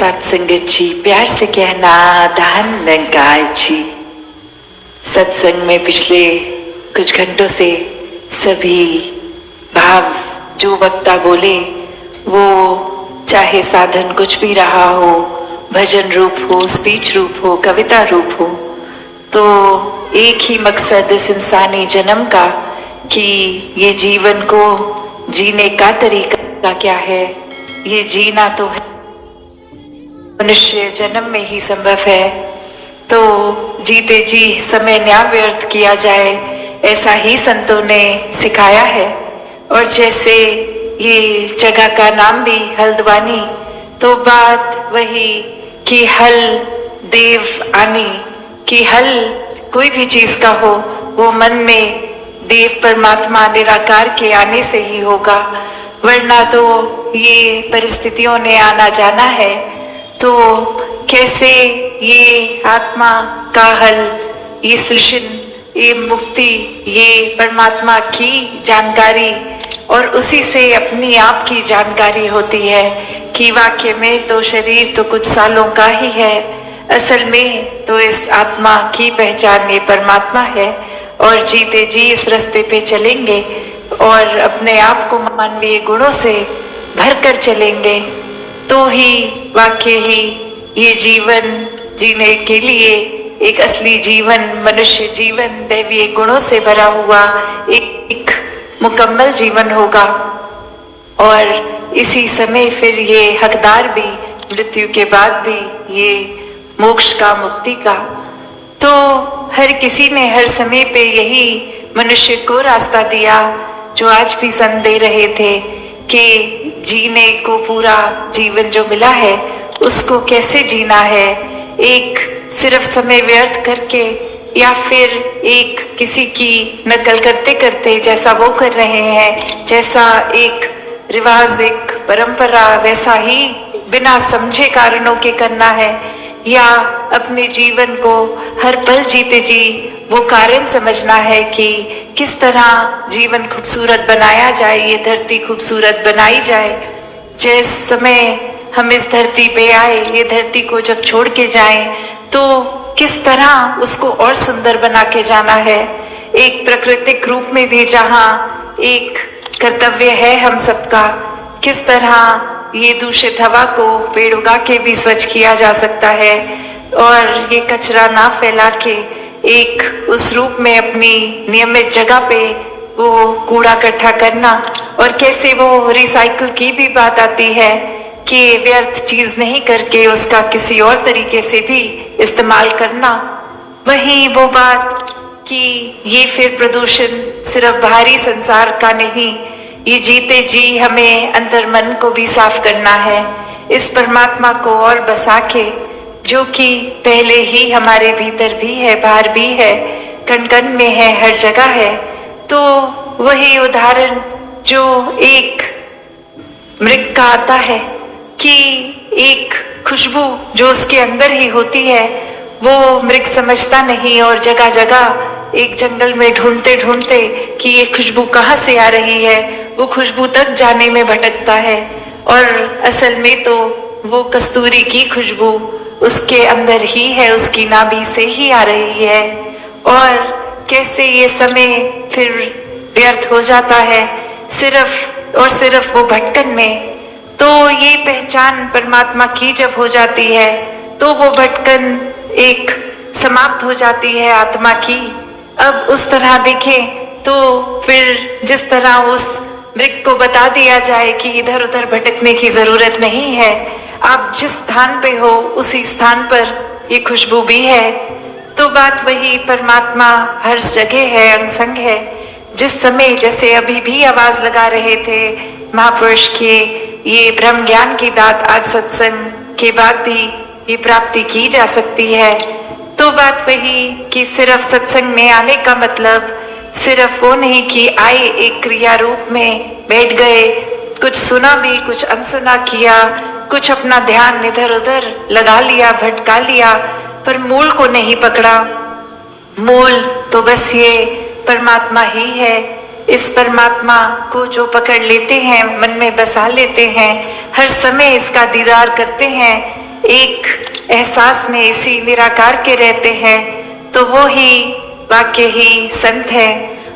सत्संगत जी, प्यार से कहना धन निरंकार जी। सत्संग में पिछले कुछ घंटों से सभी भाव जो वक्ता बोले, वो चाहे साधन कुछ भी रहा हो, भजन रूप हो, स्पीच रूप हो, कविता रूप हो, तो एक ही मकसद इस इंसानी जन्म का कि ये जीवन को जीने का तरीका क्या है। ये जीना तो है मनुष्य जन्म में ही संभव है, तो जीते जी समय न्या व्यर्थ किया जाए, ऐसा ही संतों ने सिखाया है। और जैसे ये जगह का नाम भी हल्द्वानी, तो बात वही कि हल देव आनी, कि हल कोई भी चीज का हो वो मन में देव परमात्मा निराकार के आने से ही होगा, वरना तो ये परिस्थितियों ने आना जाना है। तो कैसे ये आत्मा का हल, ये सृजन, ये मुक्ति, ये परमात्मा की जानकारी और उसी से अपनी आप की जानकारी होती है कि वाक्य में तो शरीर तो कुछ सालों का ही है, असल में तो इस आत्मा की पहचान ये परमात्मा है। और जीते जी इस रास्ते पे चलेंगे और अपने आप को मानवीय गुणों से भरकर चलेंगे, तो ही वाकई ही ये जीवन जीने के लिए एक असली जीवन, मनुष्य जीवन दैवीय गुणों से भरा हुआ एक मुकम्मल जीवन होगा। और इसी समय फिर ये हकदार भी मृत्यु के बाद भी ये मोक्ष का, मुक्ति का। तो हर किसी ने हर समय पे यही मनुष्य को रास्ता दिया, जो आज भी संत दे रहे थे कि जीने को पूरा जीवन जो मिला है उसको कैसे जीना है। एक सिर्फ समय व्यर्थ करके या फिर एक किसी की नकल करते करते, जैसा वो कर रहे हैं, जैसा एक रिवाज, एक परंपरा, वैसा ही बिना समझे कारणों के करना है, या अपने जीवन को हर पल जीते जी वो कारण समझना है कि किस तरह जीवन खूबसूरत बनाया जाए, ये धरती खूबसूरत बनाई जाए। जिस समय हम इस धरती पे आए, ये धरती को जब छोड़ के जाएं, तो किस तरह उसको और सुंदर बना के जाना है। एक प्राकृतिक रूप में भी जहाँ एक कर्तव्य है हम सबका, किस तरह ये दूषित हवा को पेड़ उगा के भी स्वच्छ किया जा सकता है, और ये कचरा ना फैला के एक उस रूप में अपनी नियमित जगह पे वो कूड़ा इकट्ठा करना। और कैसे वो रिसाइकल की भी बात आती है कि व्यर्थ चीज नहीं करके उसका किसी और तरीके से भी इस्तेमाल करना। वही वो बात कि ये फिर प्रदूषण सिर्फ बाहरी संसार का नहीं, ये जीते जी हमें अंतर मन को भी साफ करना है, इस परमात्मा को और बसा के, जो कि पहले ही हमारे भीतर भी है, बाहर भी है, कण कण में है, हर जगह है। तो वही उदाहरण जो एक मृग का आता है कि एक खुशबू जो उसके अंदर ही होती है वो मृग समझता नहीं, और जगह जगह एक जंगल में ढूंढते ढूंढते कि ये खुशबू कहाँ से आ रही है, वो खुशबू तक जाने में भटकता है, और असल में तो वो कस्तूरी की खुशबू उसके अंदर ही है, उसकी नाभि से ही आ रही है। और कैसे ये समय फिर व्यर्थ हो जाता है सिर्फ और सिर्फ वो भटकन में। तो ये पहचान परमात्मा की जब हो जाती है तो वो भटकन एक समाप्त हो जाती है आत्मा की। अब उस तरह देखें तो फिर जिस तरह उस मृग को बता दिया जाए कि इधर उधर भटकने की जरूरत नहीं है, आप जिस स्थान पे हो उसी स्थान पर ये खुशबू भी है। तो बात वही, परमात्मा हर जगह है, अंग-संग है। जिस समय, जैसे अभी भी आवाज लगा रहे थे महापुरुष के, ये ब्रह्म ज्ञान की दात आज सत्संग के बाद भी ये प्राप्ति की जा सकती है। तो बात वही कि सिर्फ सत्संग में आने का मतलब सिर्फ वो नहीं कि आए एक क्रिया रूप में बैठ गए, कुछ सुना भी, कुछ अनसुना किया, कुछ अपना ध्यान इधर उधर लगा लिया, भटका लिया, पर मूल को नहीं पकड़ा। मूल तो बस ये परमात्मा ही है। इस परमात्मा को जो पकड़ लेते हैं, मन में बसा लेते हैं, हर समय इसका दीदार करते हैं, एक एहसास में इसी निराकार के रहते हैं तो वो ही वाकई ही संत है।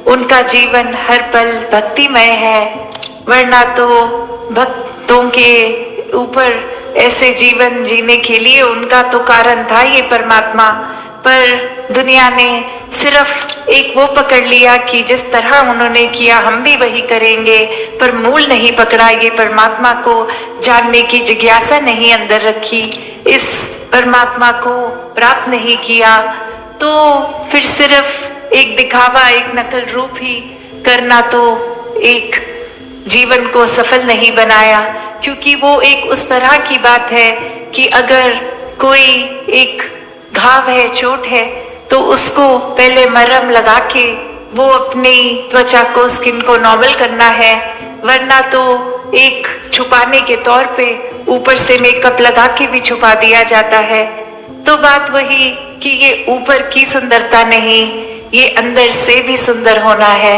उनका जीवन हर पल भक्तिमय है, वरना तो भक्तों के ऊपर ऐसे जीवन जीने के लिए उनका तो कारण था ये परमात्मा, पर दुनिया ने सिर्फ एक वो पकड़ लिया कि जिस तरह उन्होंने किया हम भी वही करेंगे, पर मूल नहीं पकड़ा, ये परमात्मा को जानने की जिज्ञासा नहीं अंदर रखी, इस परमात्मा को प्राप्त नहीं किया। तो फिर सिर्फ एक दिखावा, एक नकल रूप ही करना तो एक जीवन को सफल नहीं बनाया, क्योंकि वो एक उस तरह की बात है कि अगर कोई एक घाव है, चोट है, तो उसको पहले मरहम लगा के वो अपनी त्वचा को, स्किन को नॉर्मल करना है, वरना तो एक छुपाने के तौर पे ऊपर से मेकअप लगा के भी छुपा दिया जाता है। तो बात वही कि ये ऊपर की सुंदरता नहीं, ये अंदर से भी सुंदर होना है।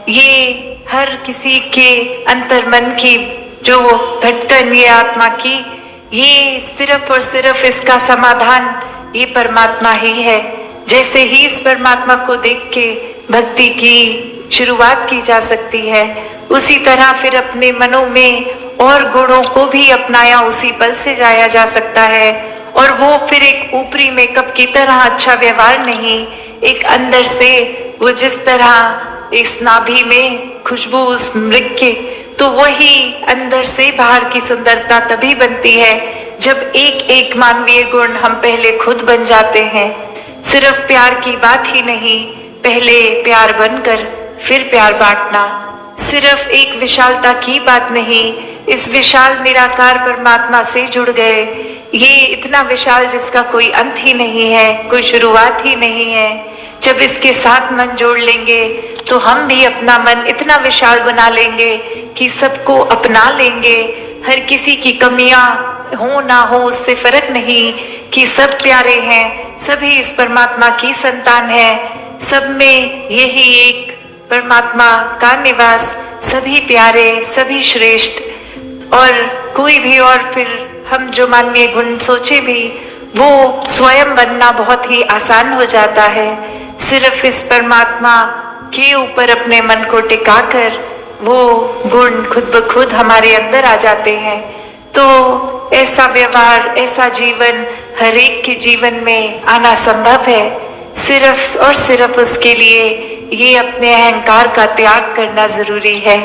ये हर किसी के अंतर्मन की जो भटकन ये आत्मा की, ये सिर्फ और सिर्फ इसका समाधान ये परमात्मा ही है। जैसे ही इस परमात्मा को देख के भक्ति की शुरुआत की जा सकती है, उसी तरह फिर अपने मनों में और गुणों को भी अपनाया उसी पल से जाया जा सकता है। और वो फिर एक ऊपरी मेकअप की तरह अच्छा व्यवहार नहीं, एक अंदर से वो जिस तरह इस नाभि में खुशबू उस मृग के, तो वही अंदर से बाहर की सुंदरता तभी बनती है जब एक एक मानवीय गुण हम पहले खुद बन जाते हैं। सिर्फ प्यार की बात ही नहीं, पहले प्यार बनकर फिर प्यार बांटना। सिर्फ एक विशालता की बात नहीं, इस विशाल निराकार परमात्मा से जुड़ गए। ये इतना विशाल जिसका कोई अंत ही नहीं है, कोई शुरुआत ही नहीं है। जब इसके साथ मन जोड़ लेंगे तो हम भी अपना मन इतना विशाल बना लेंगे कि सबको अपना लेंगे। हर किसी की कमियां हो ना हो उससे फर्क नहीं, कि सब प्यारे हैं, सभी इस परमात्मा की संतान है, सब में यही एक परमात्मा का निवास, सभी प्यारे, सभी श्रेष्ठ। और कोई भी और फिर हम जो मानवीय गुण सोचे भी वो स्वयं बनना बहुत ही आसान हो जाता है। सिर्फ इस परमात्मा के ऊपर अपने मन को टिकाकर वो गुण खुद ब खुद हमारे अंदर आ जाते हैं। तो ऐसा व्यवहार, ऐसा जीवन हर एक के जीवन में आना संभव है। सिर्फ और सिर्फ उसके लिए ये अपने अहंकार का त्याग करना जरूरी है,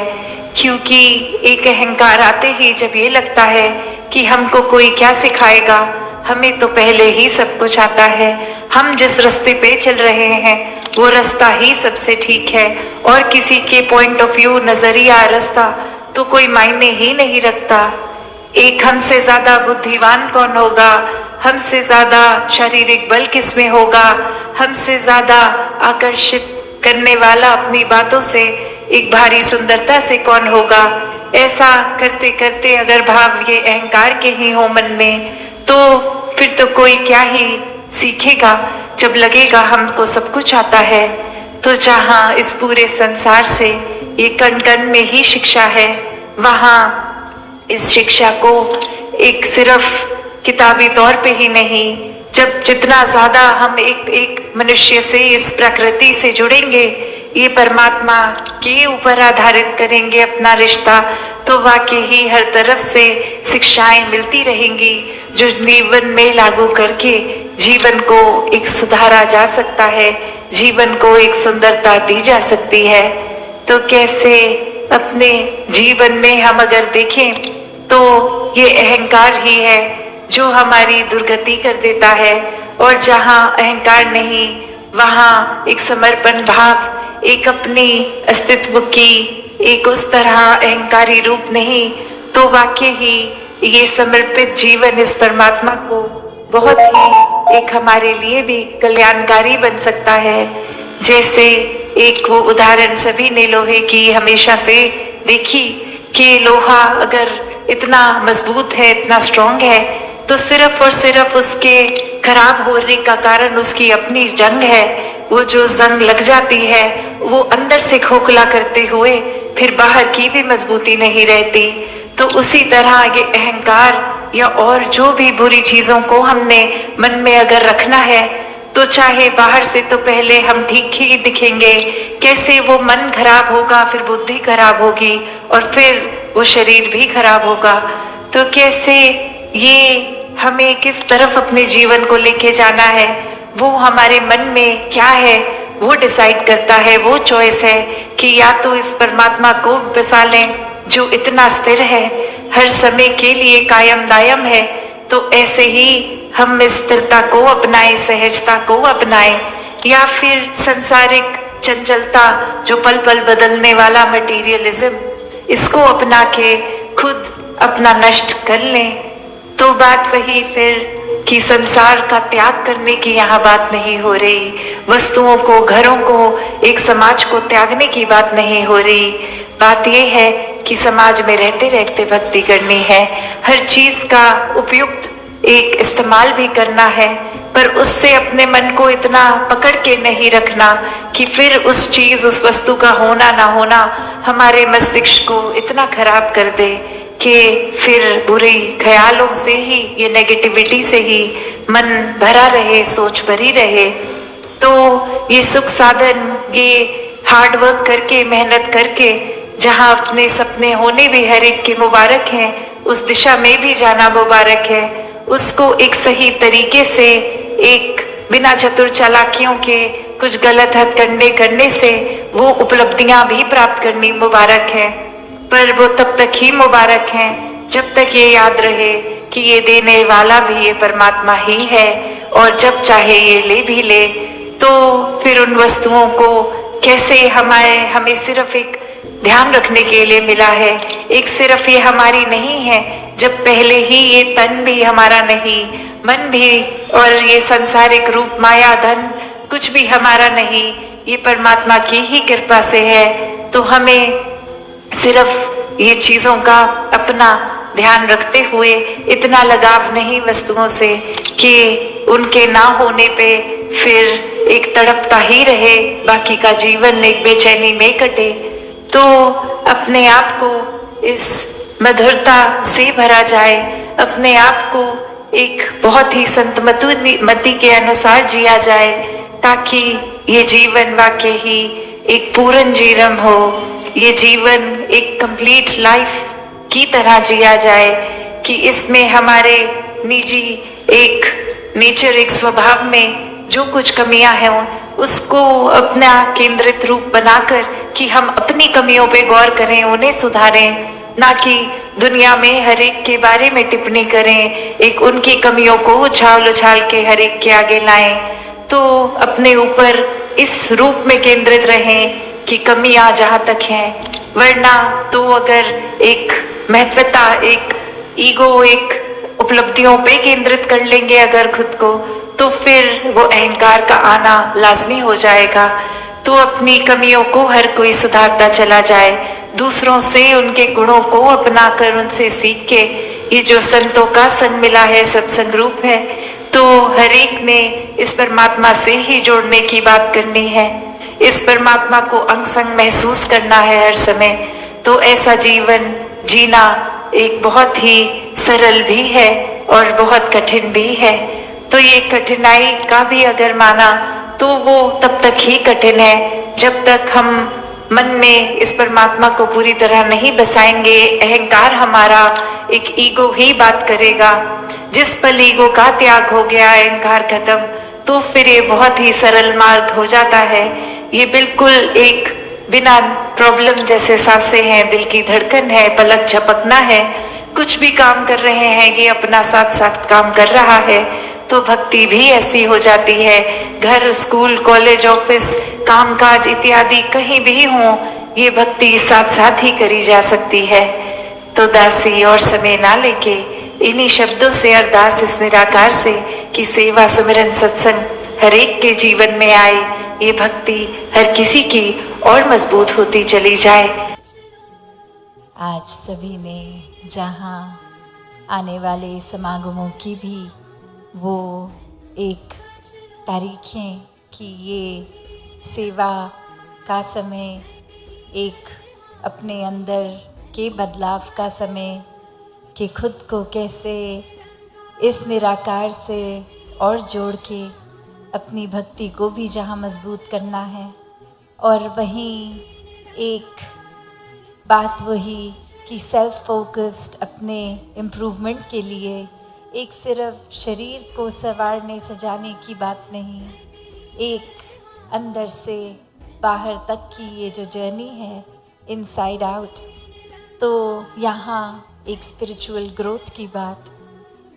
क्योंकि एक अहंकार आते ही जब ये लगता है कि हमको कोई क्या सिखाएगा, हमें तो पहले ही सब कुछ आता है, हम जिस रास्ते पे चल रहे हैं वो रास्ता ही सबसे ठीक है, और किसी के पॉइंट ऑफ व्यू, नजरिया, रास्ता तो कोई मायने ही नहीं रखता। एक हमसे ज्यादा बुद्धिमान कौन होगा, हमसे ज्यादा शारीरिक बल किसमें होगा, हमसे ज्यादा आकर्षित करने वाला अपनी बातों से, एक भारी सुंदरता से कौन होगा। ऐसा करते करते अगर भाव ये अहंकार के ही हो मन में, तो फिर तो कोई क्या ही सीखेगा। जब लगेगा हमको सब कुछ आता है, तो जहाँ इस पूरे संसार से ये कण कण में ही शिक्षा है, वहाँ इस शिक्षा को एक सिर्फ किताबी तौर पे ही नहीं, जब जितना ज्यादा हम एक एक मनुष्य से, इस प्रकृति से जुड़ेंगे, ये परमात्मा के ऊपर आधारित करेंगे अपना रिश्ता, तो वाकई ही हर तरफ से शिक्षाएं मिलती रहेंगी जो जीवन में लागू करके जीवन को एक सुधारा जा सकता है, जीवन को एक सुंदरता दी जा सकती है। तो कैसे अपने जीवन में हम अगर देखें तो ये अहंकार ही है जो हमारी दुर्गति कर देता है, और जहाँ अहंकार नहीं वहाँ एक समर्पण भाव, एक अपनी अस्तित्व की एक उस तरह अहंकारी रूप नहीं, तो वाकई ही ये समर्पित जीवन इस परमात्मा को बहुत ही एक हमारे लिए भी कल्याणकारी बन सकता है। जैसे एक वो उदाहरण सभी ने लोहे की हमेशा से देखी कि लोहा अगर इतना मजबूत है, इतना स्ट्रॉन्ग है, तो सिर्फ और सिर्फ उसके खराब होने का कारण उसकी अपनी जंग है। वो जो जंग लग जाती है वो अंदर से खोखला करते हुए फिर बाहर की भी मजबूती नहीं रहती। तो उसी तरह ये अहंकार, या और जो भी बुरी चीजों को हमने मन में अगर रखना है, तो चाहे बाहर से तो पहले हम ठीक ही दिखेंगे, कैसे वो मन खराब होगा, फिर बुद्धि खराब होगी और फिर वो शरीर भी खराब होगा। तो कैसे ये हमें किस तरफ अपने जीवन को लेके जाना है, वो हमारे मन में क्या है वो डिसाइड करता है। वो चॉइस है कि या तो इस परमात्मा को बसा लें जो इतना स्थिर है, हर समय के लिए कायम दायम है, तो ऐसे ही हम इस स्थिरता को अपनाएं, सहजता को अपनाएं, या फिर संसारिक चंचलता जो पल पल बदलने वाला मटीरियलिज्म, इसको अपना के खुद अपना नष्ट कर लें। तो बात वही फिर कि संसार का त्याग करने की यहाँ बात नहीं हो रही, वस्तुओं को, घरों को, एक समाज को त्यागने की बात नहीं हो रही। बात यह है कि समाज में रहते रहते भक्ति करनी है, हर चीज का उपयुक्त एक इस्तेमाल भी करना है, पर उससे अपने मन को इतना पकड़ के नहीं रखना कि फिर उस चीज, उस वस्तु का होना ना होना हमारे मस्तिष्क को इतना खराब कर दे कि फिर बुरे ख्यालों से ही, ये नेगेटिविटी से ही मन भरा रहे, सोच भरी रहे। तो ये सुख साधन, ये हार्ड वर्क करके, मेहनत करके, जहाँ अपने सपने होने भी हर एक के मुबारक हैं, उस दिशा में भी जाना मुबारक है, उसको एक सही तरीके से, एक बिना चतुर चालाकियों के कुछ गलत हथकंडे करने से वो उपलब्धियां भी प्राप्त करनी मुबारक है। पर वो तब तक ही मुबारक हैं जब तक ये याद रहे कि ये देने वाला भी ये परमात्मा ही है, और जब चाहे ये ले भी ले। तो फिर उन वस्तुओं को कैसे हमें सिर्फ एक ध्यान रखने के लिए मिला है, एक सिर्फ ये हमारी नहीं है, जब पहले ही ये तन भी हमारा नहीं, मन भी, और ये संसारिक रूप, माया, धन कुछ भी हमारा नहीं, ये परमात्मा की ही कृपा से है। तो हमें सिर्फ ये चीजों का अपना ध्यान रखते हुए इतना लगाव नहीं वस्तुओं से कि उनके ना होने पे फिर एक तड़पता ही रहे, बाकी का जीवन एक बेचैनी में कटे। तो अपने आप को इस मधुरता से भरा जाए, अपने आप को एक बहुत ही संत मति के अनुसार जिया जाए, ताकि ये जीवन वाकई ही एक पूर्ण जीवन हो, ये जीवन एक कंप्लीट लाइफ की तरह जिया जाए, कि इसमें हमारे निजी एक नेचर, एक स्वभाव में जो कुछ कमियां हैं उसको अपना केंद्रित रूप बनाकर कि हम अपनी कमियों पे गौर करें, उन्हें सुधारें, ना कि दुनिया में हर एक के बारे में टिप्पणी करें, एक उनकी कमियों को उछाल उछाल के हर एक के आगे लाएं। तो अपने ऊपर इस रूप में केंद्रित रहें कि कमियां जहां तक हैं, वरना तो अगर एक महत्वता, एक ईगो, एक उपलब्धियों पे केंद्रित कर लेंगे अगर खुद को, तो फिर वो अहंकार का आना लाजमी हो जाएगा। तो अपनी कमियों को हर कोई सुधारता चला जाए, दूसरों से उनके गुणों को अपना कर उनसे सीख के, ये जो संतों का संग मिला है, सत्संग रूप है, तो हर एक ने इस परमात्मा से ही जोड़ने की बात करनी है, इस परमात्मा को अंग संग महसूस करना है हर समय। तो ऐसा जीवन जीना एक बहुत ही सरल भी है और बहुत कठिन भी है। तो ये कठिनाई का भी अगर माना तो वो तब तक ही कठिन है जब तक हम मन में इस परमात्मा को पूरी तरह नहीं बसाएंगे। अहंकार हमारा, एक ईगो ही बात करेगा। जिस पल ईगो का त्याग हो गया, अहंकार खत्म, तो फिर ये बहुत ही सरल मार्ग हो जाता है। ये बिल्कुल एक बिना प्रॉब्लम जैसे सांसें हैं, दिल की धड़कन है, पलक झपकना है, कुछ भी काम कर रहे हैं, ये अपना साथ साथ काम कर रहा है। तो भक्ति भी ऐसी हो जाती है। घर, स्कूल, कॉलेज, ऑफिस, कामकाज इत्यादि कहीं भी हो, ये भक्ति साथ साथ ही करी जा सकती है। तो दासी और समय ना लेके इन्हीं शब्दों से अरदास इस निराकार से कि सेवा, सुमिरन, सत्संग हर एक के जीवन में आए, ये भक्ति हर किसी की और मजबूत होती चली जाए। आज सभी ने जहाँ आने वाले समागमों की भी वो एक तारीखें कि ये सेवा का समय, एक अपने अंदर के बदलाव का समय, कि खुद को कैसे इस निराकार से और जोड़ के अपनी भक्ति को भी जहाँ मजबूत करना है। और वहीं एक बात वही कि सेल्फ फोकस्ड अपने इम्प्रूवमेंट के लिए एक सिर्फ शरीर को संवारने सजाने की बात नहीं, एक अंदर से बाहर तक की ये जो जर्नी है इनसाइड आउट, तो यहाँ एक स्पिरिचुअल ग्रोथ की बात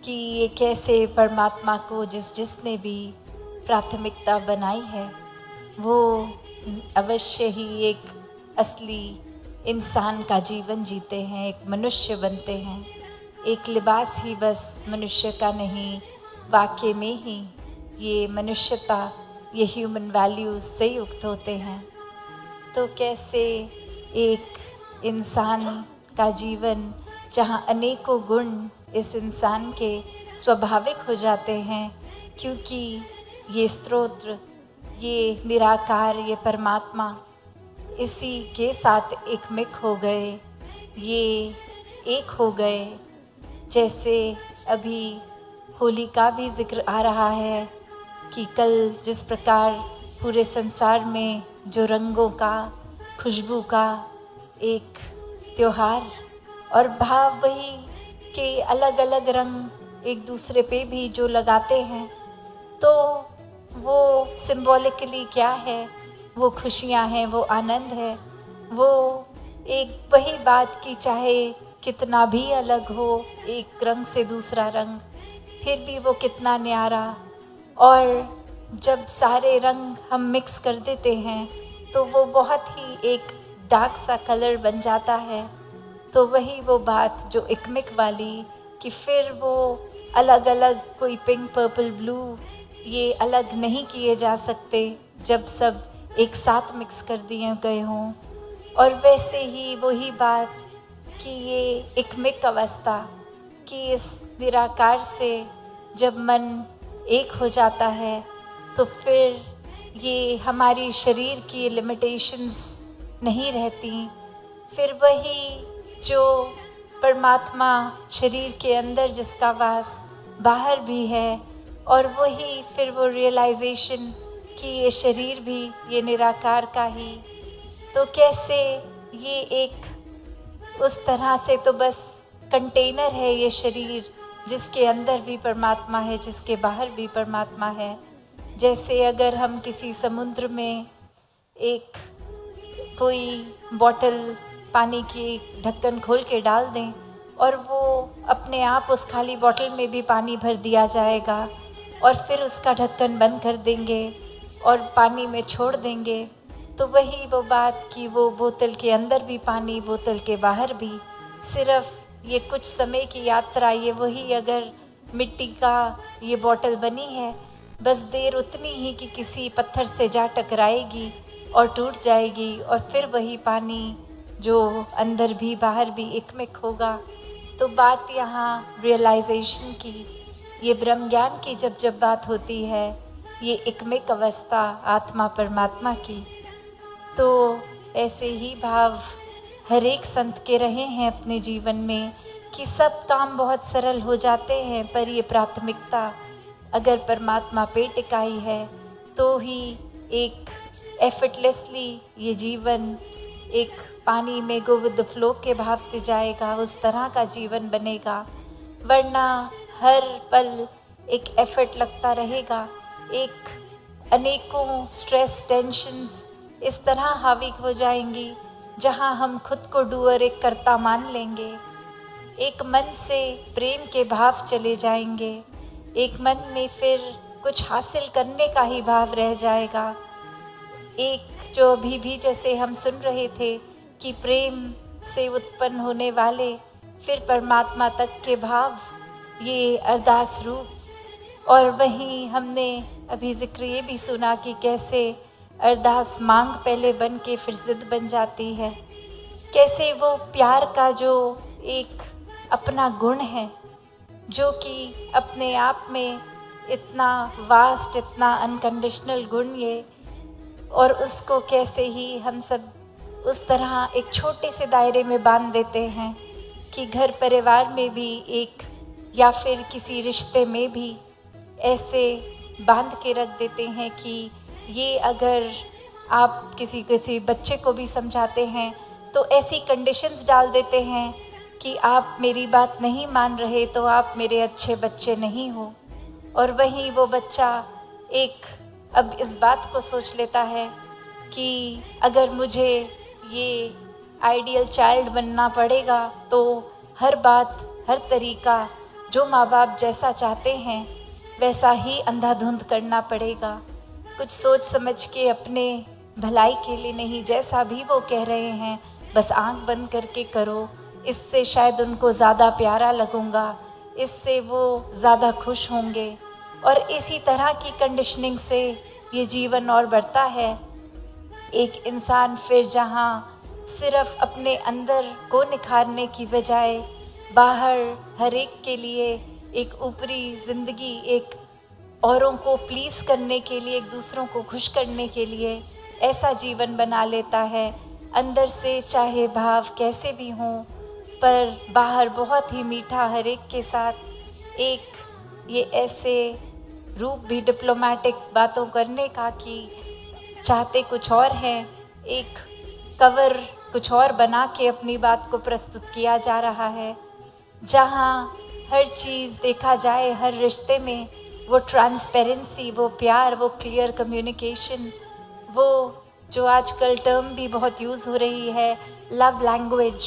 कि ये कैसे परमात्मा को जिसने भी प्राथमिकता बनाई है वो अवश्य ही एक असली इंसान का जीवन जीते हैं, एक मनुष्य बनते हैं। एक लिबास ही बस मनुष्य का नहीं, वाकई में ही ये मनुष्यता, ये ह्यूमन वैल्यूज़ से युक्त होते हैं। तो कैसे एक इंसान का जीवन जहाँ अनेकों गुण इस इंसान के स्वाभाविक हो जाते हैं, क्योंकि ये स्तोत्र, ये निराकार, ये परमात्मा इसी के साथ एक मिक हो गए, ये एक हो गए। जैसे अभी होली का भी जिक्र आ रहा है कि कल जिस प्रकार पूरे संसार में जो रंगों का, खुशबू का एक त्योहार और भाव वही कि अलग अलग रंग एक दूसरे पे भी जो लगाते हैं, तो वो सिंबॉलिकली क्या है, वो खुशियाँ हैं, वो आनंद है, वो एक वही बात कि चाहे कितना भी अलग हो एक रंग से दूसरा रंग, फिर भी वो कितना न्यारा। और जब सारे रंग हम मिक्स कर देते हैं तो वो बहुत ही एक डार्क सा कलर बन जाता है। तो वही वो बात जो इकमिक वाली कि फिर वो अलग अलग कोई पिंक, पर्पल, ब्लू ये अलग नहीं किए जा सकते जब सब एक साथ मिक्स कर दिए गए हों। और वैसे ही वही बात कि ये इकमिक अवस्था कि इस निराकार से जब मन एक हो जाता है तो फिर ये हमारी शरीर की लिमिटेशंस नहीं रहती। फिर वही जो परमात्मा शरीर के अंदर जिसका वास बाहर भी है, और वही फिर वो रियलाइजेशन कि ये शरीर भी ये निराकार का ही। तो कैसे ये एक उस तरह से तो बस कंटेनर है ये शरीर जिसके अंदर भी परमात्मा है, जिसके बाहर भी परमात्मा है। जैसे अगर हम किसी समुद्र में एक कोई बॉटल पानी की ढक्कन खोल के डाल दें और वो अपने आप उस खाली बॉटल में भी पानी भर दिया जाएगा, और फिर उसका ढक्कन बंद कर देंगे और पानी में छोड़ देंगे, तो वही वो बात कि वो बोतल के अंदर भी पानी, बोतल के बाहर भी। सिर्फ ये कुछ समय की यात्रा, ये वही अगर मिट्टी का ये बॉटल बनी है, बस देर उतनी ही कि किसी पत्थर से जा टकराएगी और टूट जाएगी, और फिर वही पानी जो अंदर भी बाहर भी इकमिक होगा। तो बात यहाँ रियलाइजेशन की, ये ब्रह्म ज्ञान की जब बात होती है, ये इकमिक अवस्था आत्मा परमात्मा की। तो ऐसे ही भाव हर एक संत के रहे हैं अपने जीवन में कि सब काम बहुत सरल हो जाते हैं, पर ये प्राथमिकता अगर परमात्मा पे टिकाई है तो ही एक एफर्टलेसली ये जीवन एक पानी में गो विद द फ्लो के भाव से जाएगा, उस तरह का जीवन बनेगा। वरना हर पल एक एफर्ट लगता रहेगा, एक अनेकों स्ट्रेस, टेंशन्स इस तरह हावी हो जाएंगी जहां हम खुद को डूअर एक कर्ता मान लेंगे। एक मन से प्रेम के भाव चले जाएंगे, एक मन में फिर कुछ हासिल करने का ही भाव रह जाएगा। एक जो अभी भी जैसे हम सुन रहे थे कि प्रेम से उत्पन्न होने वाले फिर परमात्मा तक के भाव, ये अरदास रूप। और वहीं हमने अभी जिक्र ये भी सुना कि कैसे अरदास मांग पहले बन के फिर जिद बन जाती है। कैसे वो प्यार का जो एक अपना गुण है जो कि अपने आप में इतना वास्ट, इतना अनकंडीशनल गुण ये, और उसको कैसे ही हम सब उस तरह एक छोटे से दायरे में बांध देते हैं कि घर परिवार में भी एक या फिर किसी रिश्ते में भी ऐसे बांध के रख देते हैं कि ये अगर आप किसी बच्चे को भी समझाते हैं तो ऐसी कंडीशंस डाल देते हैं कि आप मेरी बात नहीं मान रहे तो आप मेरे अच्छे बच्चे नहीं हो। और वहीं वो बच्चा एक अब इस बात को सोच लेता है कि अगर मुझे ये आइडियल चाइल्ड बनना पड़ेगा तो हर बात हर तरीका जो माँ बाप जैसा चाहते हैं वैसा ही अंधाधुंध करना पड़ेगा, कुछ सोच समझ के अपने भलाई के लिए नहीं, जैसा भी वो कह रहे हैं बस आंख बंद करके करो, इससे शायद उनको ज़्यादा प्यारा लगूंगा, इससे वो ज़्यादा खुश होंगे। और इसी तरह की कंडीशनिंग से ये जीवन और बढ़ता है। एक इंसान फिर जहाँ सिर्फ अपने अंदर को निखारने की बजाय बाहर हर एक के लिए एक ऊपरी ज़िंदगी, एक औरों को प्लीज़ करने के लिए, एक दूसरों को खुश करने के लिए ऐसा जीवन बना लेता है। अंदर से चाहे भाव कैसे भी हों पर बाहर बहुत ही मीठा हर एक के साथ एक ये ऐसे रूप भी डिप्लोमेटिक बातों करने का कि चाहते कुछ और हैं, एक कवर कुछ और बना के अपनी बात को प्रस्तुत किया जा रहा है। जहाँ हर चीज़ देखा जाए, हर रिश्ते में वो ट्रांसपेरेंसी, वो प्यार, वो क्लियर कम्युनिकेशन, वो जो आजकल टर्म भी बहुत यूज़ हो रही है लव लैंग्वेज,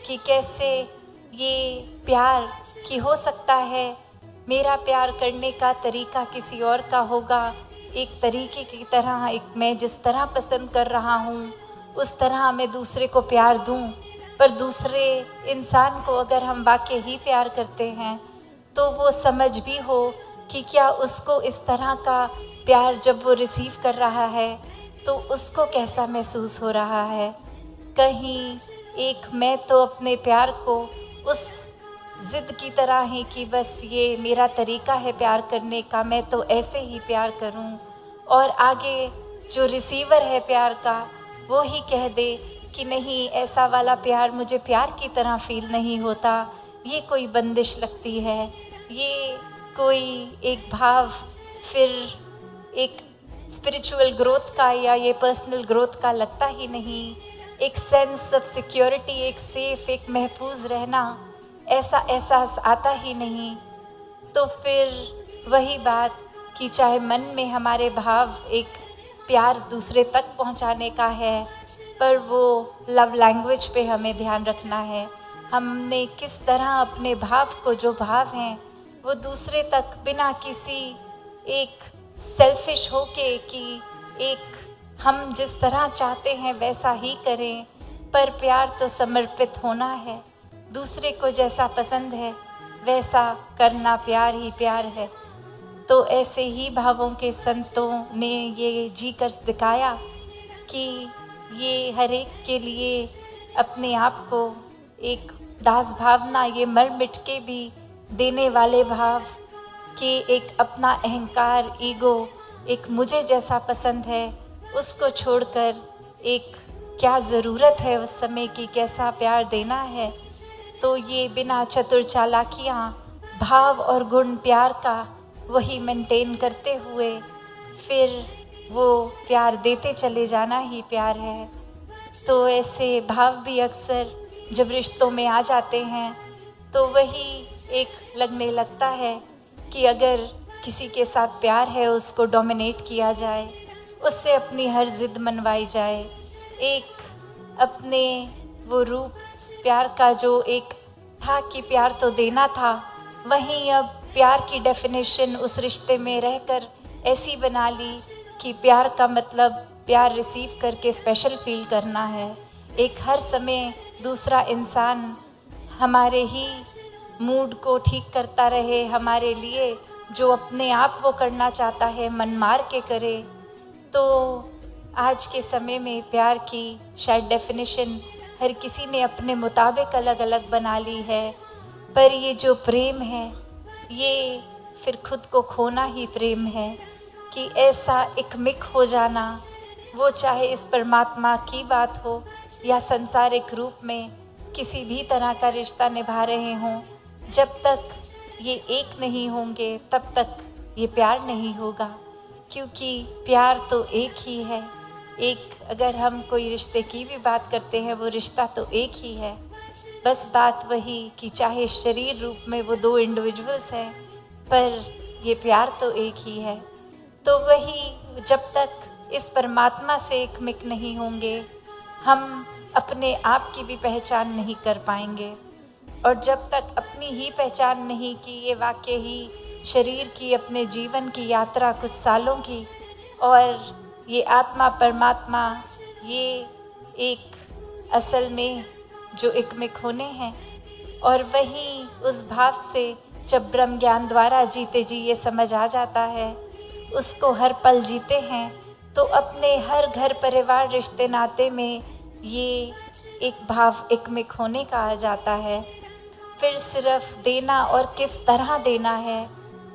कि कैसे ये प्यार कि हो सकता है मेरा प्यार करने का तरीका किसी और का होगा, एक तरीके की तरह, एक मैं जिस तरह पसंद कर रहा हूँ उस तरह मैं दूसरे को प्यार दूँ। पर दूसरे इंसान को अगर हम वाकई ही प्यार करते हैं तो वो समझ भी हो कि क्या उसको इस तरह का प्यार जब वो रिसीव कर रहा है तो उसको कैसा महसूस हो रहा है। कहीं एक मैं तो अपने प्यार को उस ज़िद की तरह ही कि बस ये मेरा तरीका है प्यार करने का, मैं तो ऐसे ही प्यार करूं, और आगे जो रिसीवर है प्यार का वो ही कह दे कि नहीं, ऐसा वाला प्यार मुझे प्यार की तरह फील नहीं होता, ये कोई बंदिश लगती है, ये कोई एक भाव फिर एक स्पिरिचुअल ग्रोथ का या ये पर्सनल ग्रोथ का लगता ही नहीं। एक सेंस ऑफ सिक्योरिटी, एक सेफ, एक महफूज रहना, ऐसा एहसास आता ही नहीं। तो फिर वही बात कि चाहे मन में हमारे भाव एक प्यार दूसरे तक पहुंचाने का है, पर वो लव लैंग्वेज पे हमें ध्यान रखना है। हमने किस तरह अपने भाव को, जो भाव हैं वो दूसरे तक बिना किसी एक सेल्फिश होके कि एक हम जिस तरह चाहते हैं वैसा ही करें, पर प्यार तो समर्पित होना है, दूसरे को जैसा पसंद है वैसा करना प्यार ही प्यार है। तो ऐसे ही भावों के संतों ने ये जी कर दिखाया कि ये हर एक के लिए अपने आप को एक दास भावना, ये मर मिट के भी देने वाले भाव कि एक अपना अहंकार, ईगो, एक मुझे जैसा पसंद है उसको छोड़कर एक क्या ज़रूरत है उस समय की, कैसा प्यार देना है। तो ये बिना चतुर चालाकियाँ भाव और गुण प्यार का वही मेंटेन करते हुए फिर वो प्यार देते चले जाना ही प्यार है। तो ऐसे भाव भी अक्सर जब रिश्तों में आ जाते हैं तो वही एक लगने लगता है कि अगर किसी के साथ प्यार है उसको डोमिनेट किया जाए, उससे अपनी हर ज़िद मनवाई जाए, एक अपने वो रूप प्यार का जो एक था कि प्यार तो देना था, वहीं अब प्यार की डेफिनेशन उस रिश्ते में रहकर ऐसी बना ली कि प्यार का मतलब प्यार रिसीव करके स्पेशल फील करना है। एक हर समय दूसरा इंसान हमारे ही मूड को ठीक करता रहे, हमारे लिए जो अपने आप वो करना चाहता है मन मार के करे। तो आज के समय में प्यार की शायद डेफिनेशन हर किसी ने अपने मुताबिक अलग अलग बना ली है, पर ये जो प्रेम है ये फिर खुद को खोना ही प्रेम है कि ऐसा एकमिक हो जाना, वो चाहे इस परमात्मा की बात हो या संसारिक रूप में, किसी भी तरह का रिश्ता निभा रहे हों, जब तक ये एक नहीं होंगे तब तक ये प्यार नहीं होगा, क्योंकि प्यार तो एक ही है। एक अगर हम कोई रिश्ते की भी बात करते हैं, वो रिश्ता तो एक ही है। बस बात वही कि चाहे शरीर रूप में वो दो इंडिविजुअल्स हैं, पर ये प्यार तो एक ही है। तो वही जब तक इस परमात्मा से एकमिक नहीं होंगे, हम अपने आप की भी पहचान नहीं कर पाएंगे। और जब तक अपनी ही पहचान नहीं की, ये वाकई ही शरीर की, अपने जीवन की यात्रा कुछ सालों की, और ये आत्मा परमात्मा, ये एक असल में जो एकमिक होने हैं। और वही उस भाव से जब ब्रह्म ज्ञान द्वारा जीते जी ये समझ आ जाता है, उसको हर पल जीते हैं, तो अपने हर घर परिवार रिश्ते नाते में ये एक भाव एकमिक होने का आ जाता है। फिर सिर्फ देना और किस तरह देना है,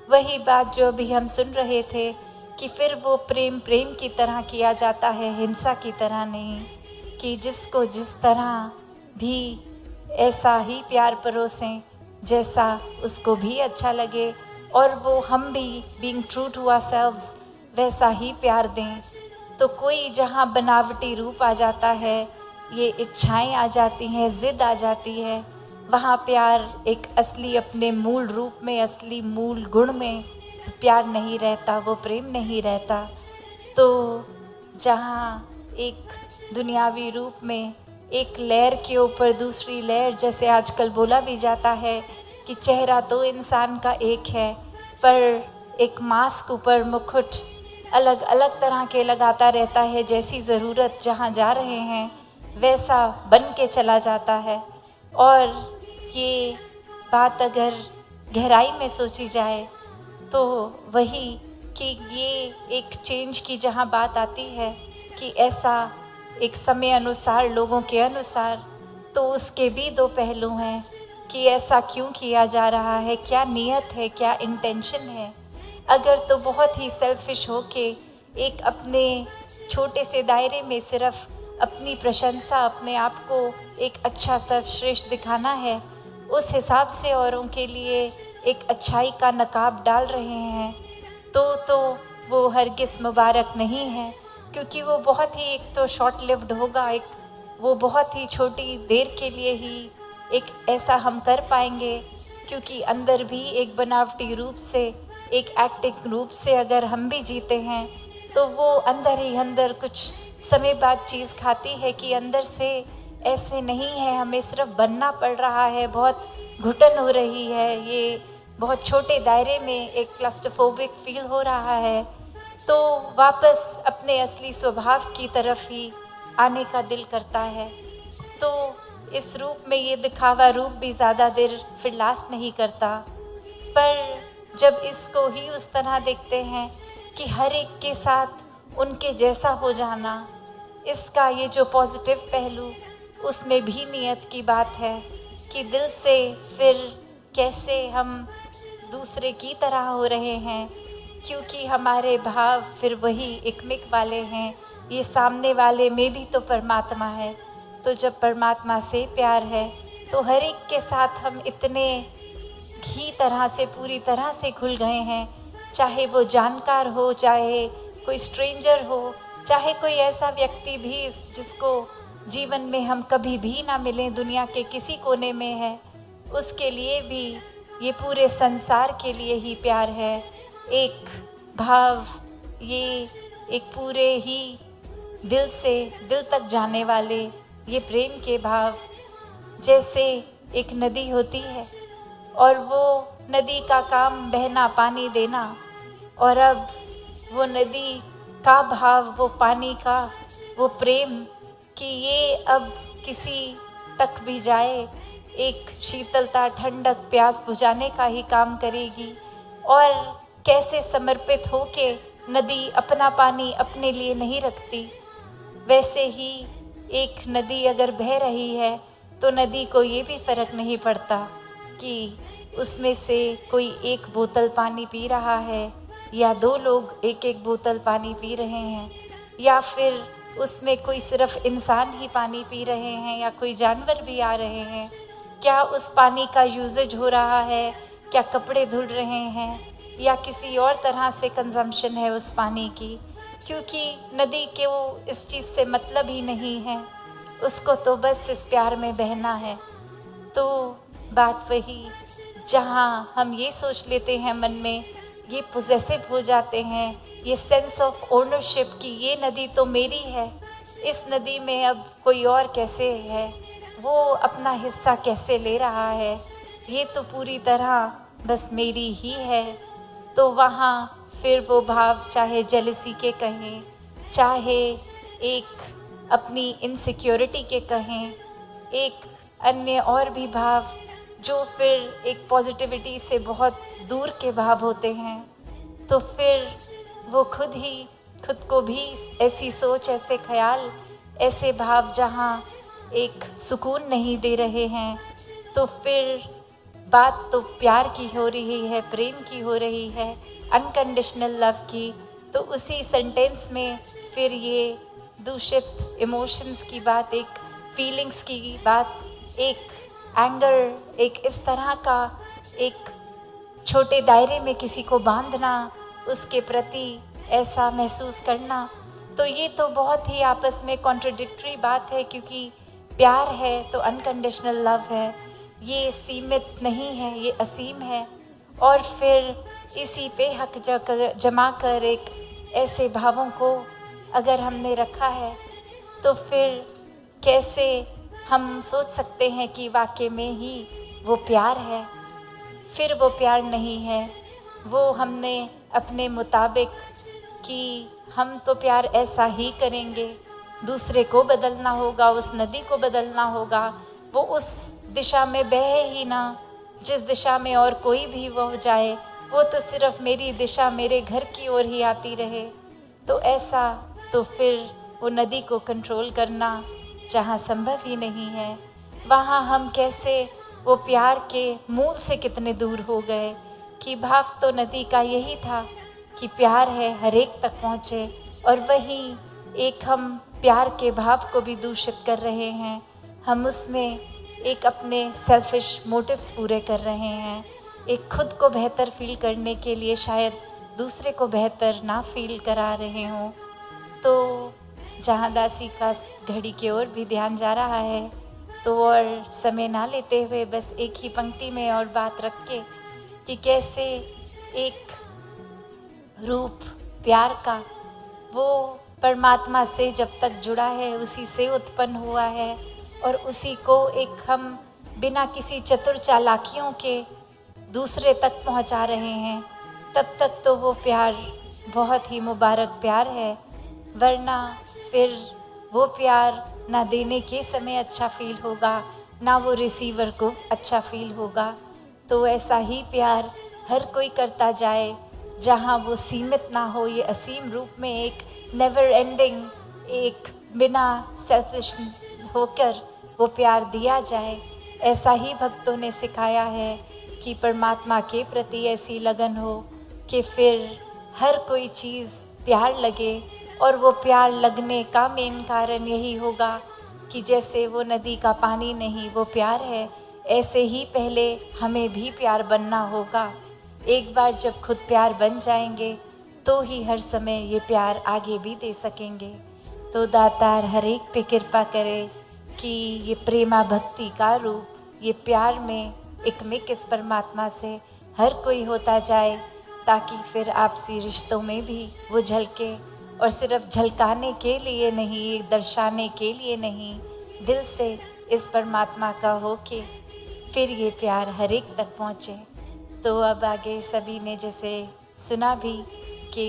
वही बात जो अभी हम सुन रहे थे कि फिर वो प्रेम प्रेम की तरह किया जाता है, हिंसा की तरह नहीं, कि जिसको जिस तरह भी ऐसा ही प्यार परोसें जैसा उसको भी अच्छा लगे, और वो हम भी बीइंग ट्रू टू आवरसेल्व्स वैसा ही प्यार दें। तो कोई जहाँ बनावटी रूप आ जाता है, ये इच्छाएं आ जाती हैं, ज़िद आ जाती है, वहाँ प्यार एक असली अपने मूल रूप में, असली मूल गुण में प्यार नहीं रहता, वो प्रेम नहीं रहता। तो जहाँ एक दुनियावी रूप में एक लेयर के ऊपर दूसरी लेयर, जैसे आजकल बोला भी जाता है कि चेहरा तो इंसान का एक है, पर एक मास्क ऊपर मुकुट अलग अलग तरह के लगाता रहता है, जैसी ज़रूरत जहाँ जा रहे हैं वैसा बन के चला जाता है। और ये बात अगर गहराई में सोची जाए तो वही कि ये एक चेंज की जहाँ बात आती है कि ऐसा एक समय अनुसार, लोगों के अनुसार, तो उसके भी दो पहलू हैं कि ऐसा क्यों किया जा रहा है, क्या नीयत है, क्या इंटेंशन है। अगर तो बहुत ही सेल्फिश हो के एक अपने छोटे से दायरे में सिर्फ अपनी प्रशंसा, अपने आप को एक अच्छा सर्वश्रेष्ठ दिखाना है, उस हिसाब से औरों के लिए एक अच्छाई का नकाब डाल रहे हैं, तो वो हरगिज़ मुबारक नहीं है, क्योंकि वो बहुत ही एक तो शॉर्ट लिव्ड होगा, एक वो बहुत ही छोटी देर के लिए ही एक ऐसा हम कर पाएंगे, क्योंकि अंदर भी एक बनावटी रूप से, एक एक्टिंग रूप से अगर हम भी जीते हैं, तो वो अंदर ही अंदर कुछ समय बाद चीज़ खाती है कि अंदर से ऐसे नहीं है, हमें सिर्फ बनना पड़ रहा है, बहुत घुटन हो रही है, ये बहुत छोटे दायरे में एक क्लस्ट्रोफोबिक फील हो रहा है, तो वापस अपने असली स्वभाव की तरफ ही आने का दिल करता है। तो इस रूप में ये दिखावा रूप भी ज़्यादा देर फिर लास्ट नहीं करता, पर जब इसको ही उस तरह देखते हैं कि हर एक के साथ उनके जैसा हो जाना, इसका ये जो पॉजिटिव पहलू, उसमें भी नियत की बात है कि दिल से फिर कैसे हम दूसरे की तरह हो रहे हैं, क्योंकि हमारे भाव फिर वही एकमिक वाले हैं। ये सामने वाले में भी तो परमात्मा है, तो जब परमात्मा से प्यार है तो हर एक के साथ हम इतने ही तरह से, पूरी तरह से खुल गए हैं, चाहे वो जानकार हो, चाहे कोई स्ट्रेंजर हो, चाहे कोई ऐसा व्यक्ति भी जिसको जीवन में हम कभी भी ना मिलें, दुनिया के किसी कोने में है, उसके लिए भी ये पूरे संसार के लिए ही प्यार है। एक भाव, ये एक पूरे ही दिल से दिल तक जाने वाले ये प्रेम के भाव, जैसे एक नदी होती है और वो नदी का काम बहना, पानी देना, और अब वो नदी का भाव, वो पानी का वो प्रेम कि ये अब किसी तक भी जाए, एक शीतलता, ठंडक, प्यास बुझाने का ही काम करेगी। और कैसे समर्पित होके नदी अपना पानी अपने लिए नहीं रखती, वैसे ही एक नदी अगर बह रही है तो नदी को ये भी फ़र्क नहीं पड़ता कि उसमें से कोई एक बोतल पानी पी रहा है या दो लोग एक एक बोतल पानी पी रहे हैं, या फिर उसमें कोई सिर्फ इंसान ही पानी पी रहे हैं या कोई जानवर भी आ रहे हैं? क्या उस पानी का यूजेज हो रहा है? क्या कपड़े धुल रहे हैं या किसी और तरह से कंजम्पशन है उस पानी की? क्योंकि नदी के वो इस चीज़ से मतलब ही नहीं है, उसको तो बस इस प्यार में बहना है। तो बात वही, जहाँ हम ये सोच लेते हैं मन में, ये पोजेसिव हो जाते हैं, ये सेंस ऑफ ओनरशिप कि ये नदी तो मेरी है, इस नदी में अब कोई और कैसे है, वो अपना हिस्सा कैसे ले रहा है, ये तो पूरी तरह बस मेरी ही है। तो वहाँ फिर वो भाव चाहे जेलसी के कहें, चाहे एक अपनी इनसिक्योरिटी के कहें, एक अन्य और भी भाव जो फिर एक पॉजिटिविटी से बहुत दूर के भाव होते हैं, तो फिर वो खुद को भी ऐसी सोच, ऐसे ख्याल, ऐसे भाव जहाँ एक सुकून नहीं दे रहे हैं, तो फिर बात तो प्यार की हो रही है, प्रेम की हो रही है, अनकंडीशनल लव की। तो उसी सेंटेंस में फिर ये दूषित इमोशंस की बात, एक फीलिंग्स की बात, एक एंगर, एक इस तरह का एक छोटे दायरे में किसी को बांधना, उसके प्रति ऐसा महसूस करना, तो ये तो बहुत ही आपस में कॉन्ट्रडिक्टरी बात है। क्योंकि प्यार है तो अनकंडीशनल लव है, ये सीमित नहीं है, ये असीम है। और फिर इसी पे हक जमा कर एक ऐसे भावों को अगर हमने रखा है, तो फिर कैसे हम सोच सकते हैं कि वाकई में ही वो प्यार है? फिर वो प्यार नहीं है, वो हमने अपने मुताबिक कि हम तो प्यार ऐसा ही करेंगे, दूसरे को बदलना होगा, उस नदी को बदलना होगा, वो उस दिशा में बहे ही ना जिस दिशा में और कोई भी वो जाए, वो तो सिर्फ मेरी दिशा, मेरे घर की ओर ही आती रहे। तो ऐसा तो फिर वो नदी को कंट्रोल करना जहाँ संभव ही नहीं है, वहाँ हम कैसे वो प्यार के मूल से कितने दूर हो गए कि भाव तो नदी का यही था कि प्यार है हर एक तक पहुँचे, और वहीं एक हम प्यार के भाव को भी दूषित कर रहे हैं। हम उसमें एक अपने सेल्फिश मोटिव्स पूरे कर रहे हैं, एक खुद को बेहतर फील करने के लिए शायद दूसरे को बेहतर ना फील करा रहे हों। तो जहाँ दासी का घड़ी की ओर भी ध्यान जा रहा है, तो और समय ना लेते हुए बस एक ही पंक्ति में और बात रख के कि कैसे एक रूप प्यार का वो परमात्मा से जब तक जुड़ा है, उसी से उत्पन्न हुआ है, और उसी को एक हम बिना किसी चतुर चालाकियों के दूसरे तक पहुंचा रहे हैं, तब तक तो वो प्यार बहुत ही मुबारक प्यार है। वरना फिर वो प्यार ना देने के समय अच्छा फील होगा, ना वो रिसीवर को अच्छा फील होगा। तो ऐसा ही प्यार हर कोई करता जाए, जहाँ वो सीमित ना हो, ये असीम रूप में एक नेवर एंडिंग, एक बिना सेल्फिश होकर वो प्यार दिया जाए। ऐसा ही भक्तों ने सिखाया है कि परमात्मा के प्रति ऐसी लगन हो कि फिर हर कोई चीज़ प्यार लगे, और वो प्यार लगने का मेन कारण यही होगा कि जैसे वो नदी का पानी नहीं, वो प्यार है, ऐसे ही पहले हमें भी प्यार बनना होगा। एक बार जब खुद प्यार बन जाएंगे तो ही हर समय ये प्यार आगे भी दे सकेंगे। तो दातार हर एक पे कृपा करे कि ये प्रेमा भक्ति का रूप, ये प्यार में एक मिक इस परमात्मा से हर कोई होता जाए, ताकि फिर आपसी रिश्तों में भी वो झलके, और सिर्फ झलकाने के लिए नहीं, दर्शाने के लिए नहीं, दिल से इस परमात्मा का हो के फिर ये प्यार हर एक तक पहुँचे। तो अब आगे सभी ने जैसे सुना भी कि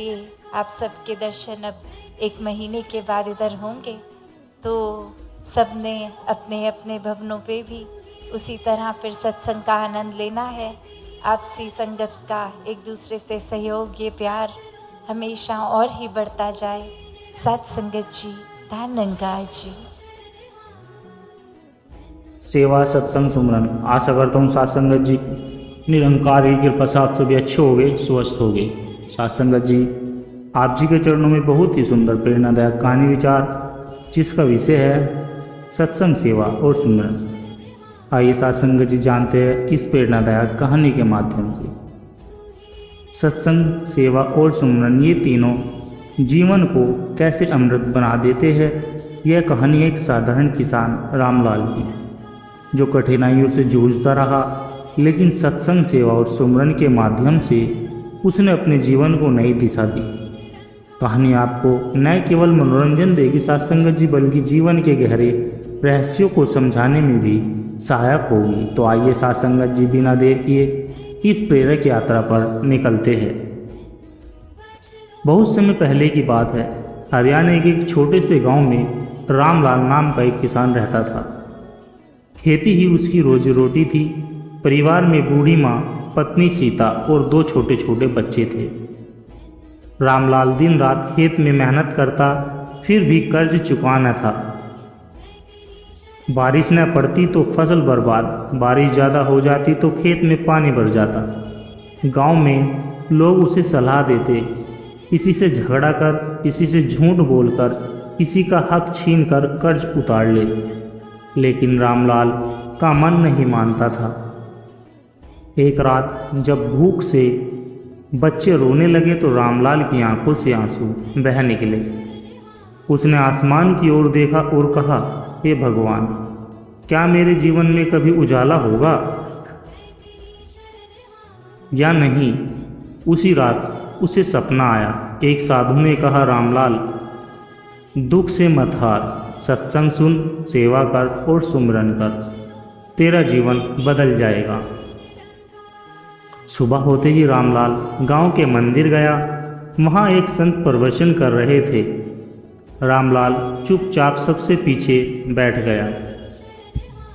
आप सबके दर्शन अब 1 महीने के बाद इधर होंगे, तो सब ने अपने अपने भवनों पे भी उसी तरह फिर सत्संग का आनंद लेना है। आपसी संगत का, एक दूसरे से सहयोग, ये प्यार हमेशा और ही बढ़ता जाए। सत्संगत जी, धन्यवाद जी। सेवा, सत्संग, सुमरन। आशा करता हूँ साथ संगत जी निरंकार की कृपा से आप सभी अच्छे हो गए, स्वस्थ हो गए। साथ संगत जी, आप जी के चरणों में बहुत ही सुंदर प्रेरणादायक कहानी विचार जिसका विषय है सत्संग, सेवा और सुमिरन। आइए साथ संगत जी जानते हैं इस प्रेरणादायक कहानी के माध्यम से। सत्संग, सेवा और सुमिरन ये तीनों जीवन को कैसे अमृत बना देते हैं। यह कहानी एक साधारण किसान रामलाल की, जो कठिनाइयों से जूझता रहा, लेकिन सत्संग, सेवा और सुमिरन के माध्यम से उसने अपने जीवन को नई दिशा दी। कहानी आपको न केवल मनोरंजन देगी साथ संगत जी, बल्कि जीवन के गहरे रहस्यों को समझाने में भी सहायक होगी। तो आइए साथ संगत जी, बिना देर किए इस प्रेरक यात्रा पर निकलते हैं। बहुत समय पहले की बात है। हरियाणा के एक छोटे से गांव में रामलाल नाम का एक किसान रहता था। खेती ही उसकी रोजी रोटी थी। परिवार में बूढ़ी माँ, पत्नी सीता और 2 छोटे छोटे बच्चे थे। रामलाल दिन रात खेत में मेहनत करता, फिर भी कर्ज चुकाना था। बारिश न पड़ती तो फसल बर्बाद, बारिश ज़्यादा हो जाती तो खेत में पानी भर जाता। गांव में लोग उसे सलाह देते, किसी से झगड़ा कर, किसी से झूठ बोलकर, किसी का हक छीन कर कर्ज उतार ले, लेकिन रामलाल का मन नहीं मानता था। एक रात जब भूख से बच्चे रोने लगे तो रामलाल की आंखों से आंसू बह निकले। उसने आसमान की ओर देखा और कहा, हे भगवान, क्या मेरे जीवन में कभी उजाला होगा या नहीं। उसी रात उसे सपना आया। एक साधु ने कहा, रामलाल, दुख से मत हार, सत्संग सुन, सेवा कर और सुमिरन कर, तेरा जीवन बदल जाएगा। सुबह होते ही रामलाल गांव के मंदिर गया। वहां एक संत प्रवचन कर रहे थे। रामलाल चुपचाप सबसे पीछे बैठ गया।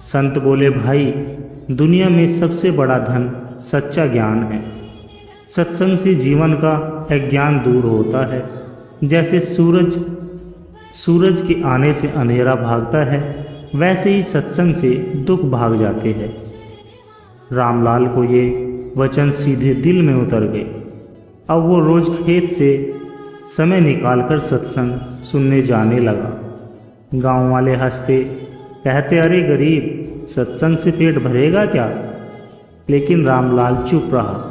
संत बोले, भाई, दुनिया में सबसे बड़ा धन सच्चा ज्ञान है। सत्संग से जीवन का अज्ञान दूर होता है। जैसे सूरज के आने से अंधेरा भागता है, वैसे ही सत्संग से दुख भाग जाते हैं। रामलाल को ये वचन सीधे दिल में उतर गए। अब वो रोज खेत से समय निकालकर सत्संग सुनने जाने लगा। गांव वाले हंसते, कहते, अरे गरीब, सत्संग से पेट भरेगा क्या। लेकिन रामलाल चुप रहा।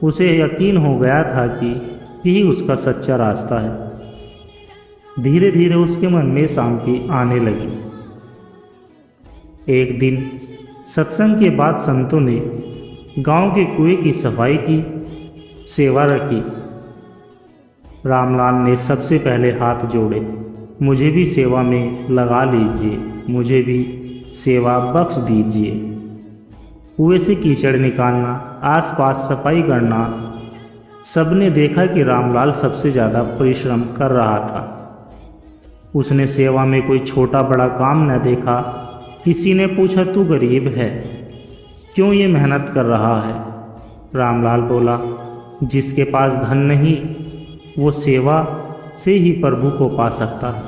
उसे यकीन हो गया था कि यही उसका सच्चा रास्ता है। धीरे धीरे उसके मन में शांति आने लगी। एक दिन सत्संग के बाद संतों ने गांव के कुएं की सफाई की सेवा रखी। रामलाल ने सबसे पहले हाथ जोड़े, मुझे भी सेवा में लगा लीजिए, मुझे भी सेवा बख्श दीजिए। कुएं से कीचड़ निकालना, आसपास सफाई करना, सबने देखा कि रामलाल सबसे ज़्यादा परिश्रम कर रहा था। उसने सेवा में कोई छोटा बड़ा काम न देखा। किसी ने पूछा, तू गरीब है, क्यों ये मेहनत कर रहा है। रामलाल बोला, जिसके पास धन नहीं, वो सेवा से ही प्रभु को पा सकता है।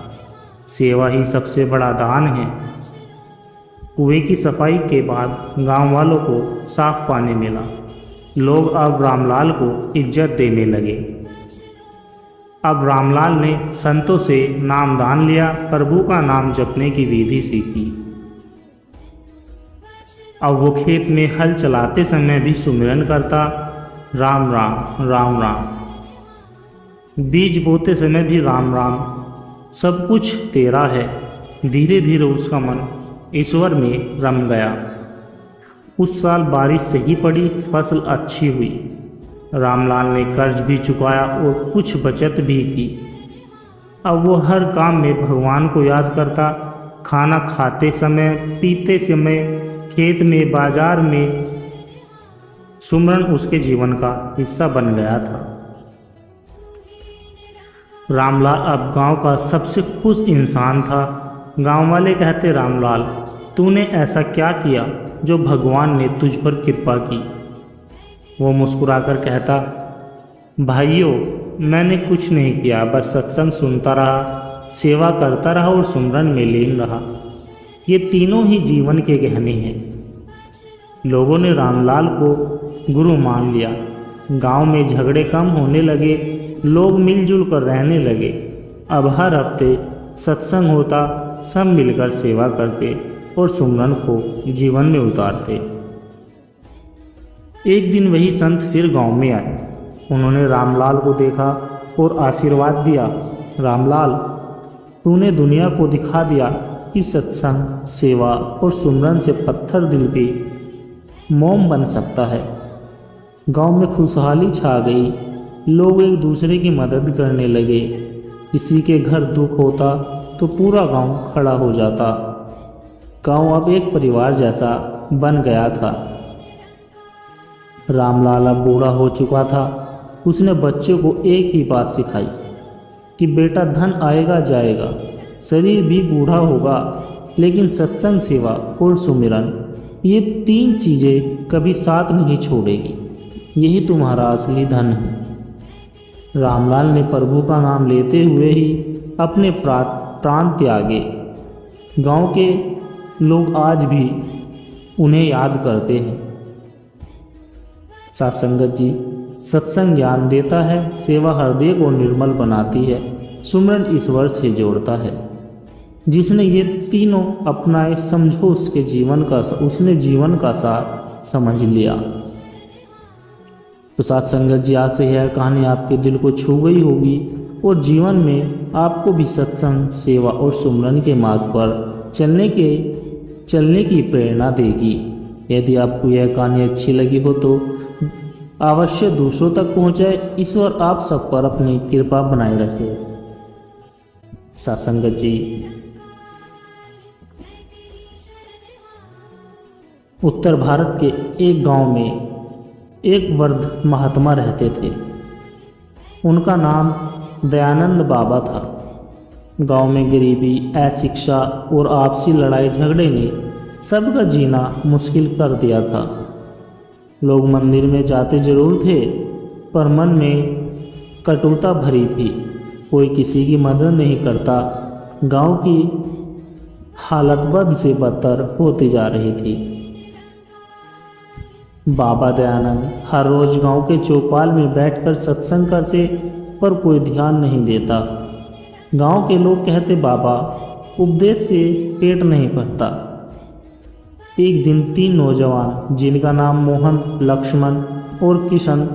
सेवा ही सबसे बड़ा दान है। कुएं की सफाई के बाद गांव वालों को साफ पानी मिला। लोग अब रामलाल को इज्जत देने लगे। अब रामलाल ने संतों से नामदान लिया, प्रभु का नाम जपने की विधि सीखी। अब वो खेत में हल चलाते समय भी सुमिरन करता, राम राम राम राम। बीज बोते समय भी राम राम, सब कुछ तेरा है। धीरे धीरे उसका मन ईश्वर में रम गया। उस साल बारिश सही पड़ी, फसल अच्छी हुई। रामलाल ने कर्ज भी चुकाया और कुछ बचत भी की। अब वो हर काम में भगवान को याद करता। खाना खाते समय, पीते समय, खेत में, बाजार में, सुमिरन उसके जीवन का हिस्सा बन गया था। रामलाल अब गांव का सबसे खुश इंसान था। गांव वाले कहते, रामलाल, तूने ऐसा क्या किया जो भगवान ने तुझ पर कृपा की। वो मुस्कुराकर कहता, भाइयों, मैंने कुछ नहीं किया, बस सत्संग सुनता रहा, सेवा करता रहा और सुमिरन में लीन रहा। ये तीनों ही जीवन के गहने हैं। लोगों ने रामलाल को गुरु मान लिया। गांव में झगड़े कम होने लगे, लोग मिलजुल कर रहने लगे। अब हर हफ्ते सत्संग होता, सब मिलकर सेवा करते और सुमरन को जीवन में उतारते। एक दिन वही संत फिर गांव में आए। उन्होंने रामलाल को देखा और आशीर्वाद दिया। रामलाल, तूने दुनिया को दिखा दिया कि सत्संग, सेवा और सुमरन से पत्थर दिल पे मोम बन सकता है। गांव में खुशहाली छा गई। लोग एक दूसरे की मदद करने लगे। किसी के घर दुख होता तो पूरा गांव खड़ा हो जाता। गांव अब एक परिवार जैसा बन गया था। रामलाल अब बूढ़ा हो चुका था। उसने बच्चे को एक ही बात सिखाई कि बेटा, धन आएगा जाएगा, शरीर भी बूढ़ा होगा, लेकिन सत्संग, सेवा और सुमिरन, ये 3 चीज़ें कभी साथ नहीं छोड़ेगी। यही तुम्हारा असली धन है। रामलाल ने प्रभु का नाम लेते हुए ही अपने प्राण त्यागे। गांव के लोग आज भी उन्हें याद करते हैं। सत्संगत जी, सत्संग ज्ञान देता है, सेवा हृदय को निर्मल बनाती है, सुमरन ईश्वर से जोड़ता है। जिसने ये तीनों अपनाए, समझो उसने जीवन का सार समझ लिया। तो सत्संगत जी, आज से यह कहानी आपके दिल को छू गई होगी और जीवन में आपको भी सत्संग, सेवा और सुमरन के मार्ग पर चलने की प्रेरणा देगी। यदि आपको यह कहानी अच्छी लगी हो तो अवश्य दूसरों तक पहुंचाए। ईश्वर आप सब पर अपनी कृपा बनाए रखे। सत्संगत जी, उत्तर भारत के एक गांव में एक वृद्ध महात्मा रहते थे। उनका नाम दयानंद बाबा था। गांव में गरीबी, अशिक्षा और आपसी लड़ाई झगड़े ने सबका जीना मुश्किल कर दिया था। लोग मंदिर में जाते जरूर थे, पर मन में कटुता भरी थी। कोई किसी की मदद नहीं करता। गांव की हालत बद से बदतर होती जा रही थी। बाबा दयानंद हर रोज गांव के चौपाल में बैठकर सत्संग करते, पर कोई ध्यान नहीं देता। गांव के लोग कहते, बाबा, उपदेश से पेट नहीं भरता। एक दिन 3 नौजवान, जिनका नाम मोहन, लक्ष्मण और किशन,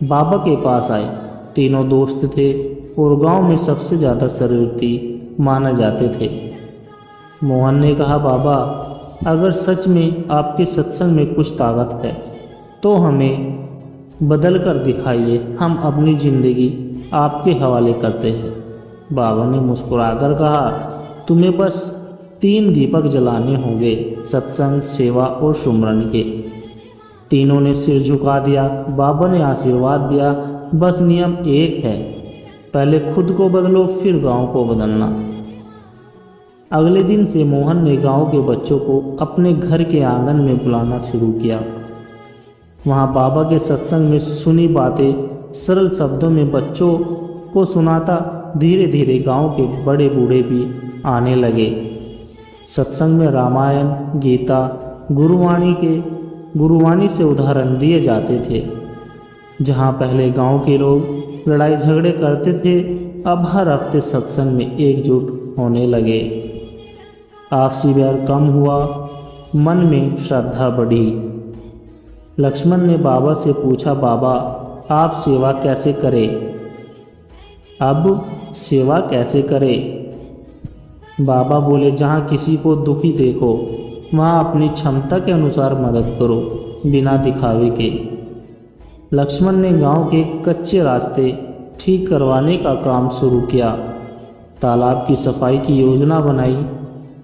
बाबा के पास आए। तीनों दोस्त थे और गांव में सबसे ज़्यादा शरारती माने जाते थे। मोहन ने कहा, बाबा, अगर सच में आपके सत्संग में कुछ ताकत है तो हमें बदल कर दिखाइए, हम अपनी ज़िंदगी आपके हवाले करते हैं। बाबा ने मुस्कुराकर कहा, तुम्हें बस 3 दीपक जलाने होंगे, सत्संग, सेवा और सुमरन के। तीनों ने सिर झुका दिया। बाबा ने आशीर्वाद दिया, बस नियम एक है, पहले खुद को बदलो, फिर गांव को बदलना। अगले दिन से मोहन ने गांव के बच्चों को अपने घर के आंगन में बुलाना शुरू किया। वहां बाबा के सत्संग में सुनी बातें सरल शब्दों में बच्चों को सुनाता। धीरे धीरे गांव के बड़े बूढ़े भी आने लगे। सत्संग में रामायण, गीता, गुरुवाणी से उदाहरण दिए जाते थे। जहां पहले गांव के लोग लड़ाई झगड़े करते थे, अब हर हफ्ते सत्संग में एकजुट होने लगे। आपसी बैर कम हुआ, मन में श्रद्धा बढ़ी। लक्ष्मण ने बाबा से पूछा, बाबा, आप सेवा कैसे करें? अब सेवा कैसे करें? बाबा बोले, जहाँ किसी को दुखी देखो वहाँ अपनी क्षमता के अनुसार मदद करो, बिना दिखावे के। लक्ष्मण ने गांव के कच्चे रास्ते ठीक करवाने का काम शुरू किया। तालाब की सफाई की योजना बनाई।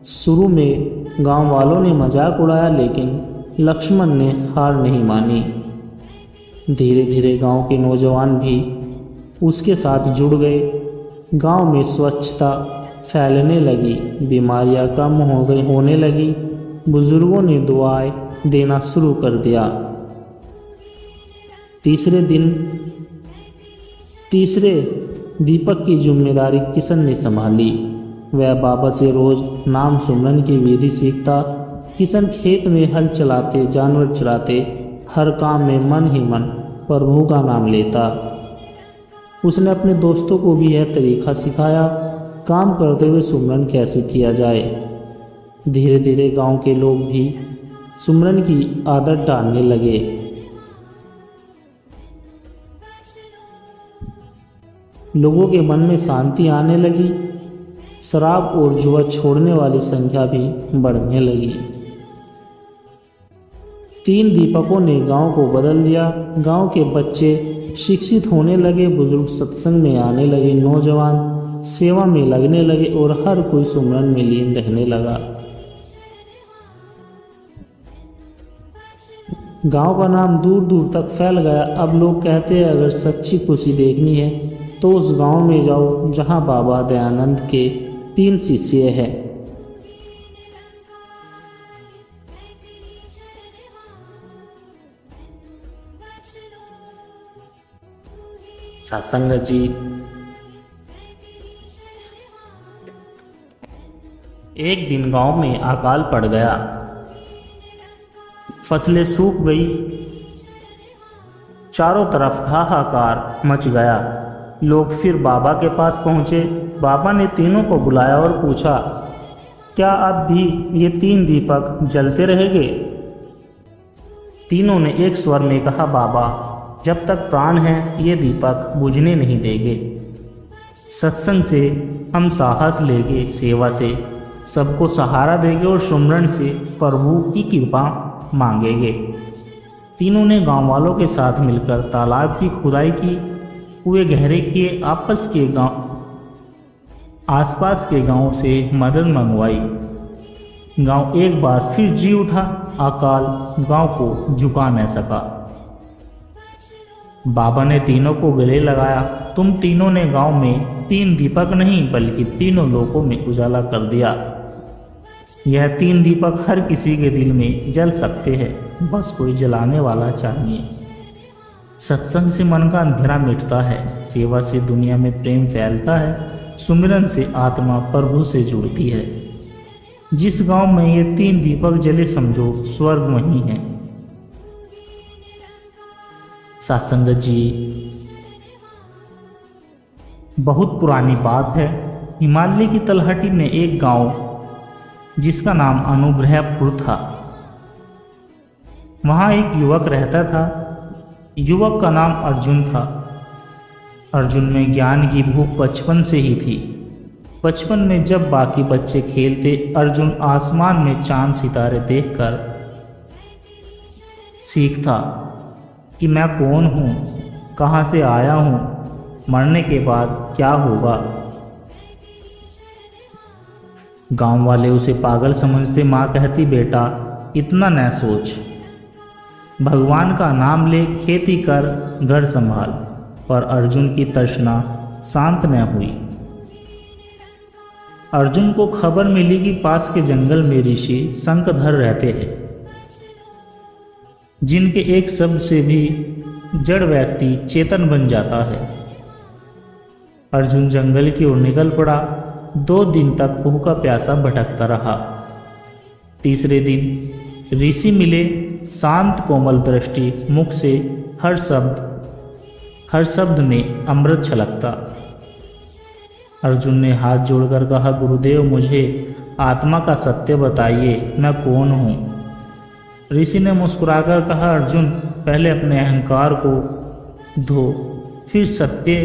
शुरू में गांव वालों ने मजाक उड़ाया, लेकिन लक्ष्मण ने हार नहीं मानी। धीरे धीरे गांव के नौजवान भी उसके साथ जुड़ गए। गांव में स्वच्छता फैलने लगी, बीमारियां कम होने लगी। बुजुर्गों ने दुआएं देना शुरू कर दिया। तीसरे दीपक की जिम्मेदारी किशन ने संभाली। वह बाबा से रोज नाम सुमरन की विधि सीखता। किशन खेत में हल चलाते, जानवर चराते, हर काम में मन ही मन प्रभु का नाम लेता। उसने अपने दोस्तों को भी यह तरीका सिखाया। काम करते हुए सुमरन कैसे किया जाए। धीरे धीरे गांव के लोग भी सुमरन की आदत डालने लगे। लोगों के मन में शांति आने लगी। शराब और जुआ छोड़ने वाली संख्या भी बढ़ने लगी। 3 दीपकों ने गांव को बदल दिया। गांव के बच्चे शिक्षित होने लगे, बुजुर्ग सत्संग में आने लगे, नौजवान सेवा में लगने लगे और हर कोई सुमरन में लीन रहने लगा। गांव का नाम दूर दूर तक फैल गया। अब लोग कहते हैं अगर सच्ची खुशी देखनी है तो उस गांव में जाओ जहां बाबा दयानंद के 3 शिष्य हैं। सत्संग जी, एक दिन गांव में अकाल पड़ गया। फसलें सूख गई। चारों तरफ हाहाकार मच गया। लोग फिर बाबा के पास पहुंचे। बाबा ने तीनों को बुलाया और पूछा, क्या अब भी ये 3 दीपक जलते रहेंगे? तीनों ने एक स्वर में कहा, बाबा जब तक प्राण है ये दीपक बुझने नहीं देंगे। सत्संग से हम साहस लेंगे, सेवा से सबको सहारा देंगे और सुमरन से प्रभु की कृपा मांगेंगे। तीनों ने गांव वालों के साथ मिलकर तालाब की खुदाई की, कुएं गहरे किए, आसपास के गांव से मदद मंगवाई। गांव एक बार फिर जी उठा। अकाल गांव को झुका न सका। बाबा ने तीनों को गले लगाया, तुम तीनों ने गांव में 3 दीपक नहीं बल्कि तीनों लोकों में उजाला कर दिया। यह 3 दीपक हर किसी के दिल में जल सकते हैं, बस कोई जलाने वाला चाहिए। सत्संग से मन का अंधेरा मिटता है, सेवा से दुनिया में प्रेम फैलता है, सुमिरन से आत्मा प्रभु से जुड़ती है। जिस गांव में ये 3 दीपक जले समझो स्वर्ग वहीं है। सत्संग जी, बहुत पुरानी बात है। हिमालय की तलहटी में एक गांव जिसका नाम अनुग्रहपुर था। वहाँ एक युवक रहता था। युवक का नाम अर्जुन था। अर्जुन में ज्ञान की भूख बचपन से ही थी। बचपन में जब बाकी बच्चे खेलते, अर्जुन आसमान में चांद सितारे देखकर सीखता कि मैं कौन हूँ, कहाँ से आया हूँ, मरने के बाद क्या होगा। गांव वाले उसे पागल समझते। माँ कहती, बेटा इतना न सोच, भगवान का नाम ले, खेती कर, घर संभाल। पर अर्जुन की तृष्णा शांत न हुई। अर्जुन को खबर मिली कि पास के जंगल में ऋषि शंखधर रहते हैं, जिनके एक शब्द से भी जड़ व्यक्ति चेतन बन जाता है। अर्जुन जंगल की ओर निकल पड़ा। 2 दिन तक भूखा प्यासा भटकता रहा। तीसरे दिन ऋषि मिले। शांत कोमल दृष्टि, मुख से हर शब्द में अमृत छलकता। अर्जुन ने हाथ जोड़कर कहा, गुरुदेव मुझे आत्मा का सत्य बताइए, मैं कौन हूँ। ऋषि ने मुस्कुराकर कहा, अर्जुन पहले अपने अहंकार को धो, फिर सत्य